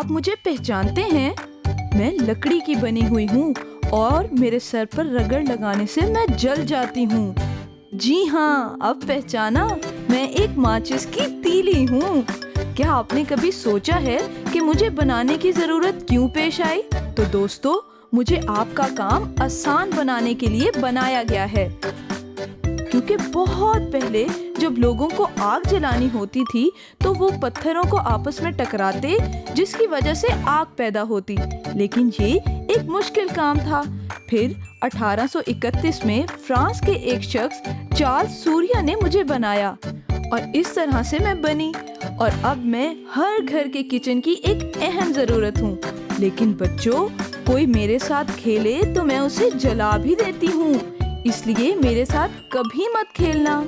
आप मुझे पहचानते हैं? मैं लकड़ी की बनी हुई हूँ और मेरे सर पर रगड़ लगाने से मैं जल जाती हूँ। जी हाँ, अब पहचाना, मैं एक माचिस की तीली हूँ। क्या आपने कभी सोचा है कि मुझे बनाने की जरूरत क्यों पेश आई? तो दोस्तों, मुझे आपका काम आसान बनाने के लिए बनाया गया है, क्योंकि बहुत पहले जब लोगों को आग जलानी होती थी तो वो पत्थरों को आपस में टकराते, जिसकी वजह से आग पैदा होती। लेकिन ये एक मुश्किल काम था। फिर 1831 में फ्रांस के एक शख्स चार्ल्स सूरिया ने मुझे बनाया और इस तरह से मैं बनी और अब मैं हर घर के किचन की एक अहम जरूरत हूँ। लेकिन बच्चों, कोई मेरे साथ खेले तो मैं उसे जला भी देती हूँ, इसलिए मेरे साथ कभी मत खेलना।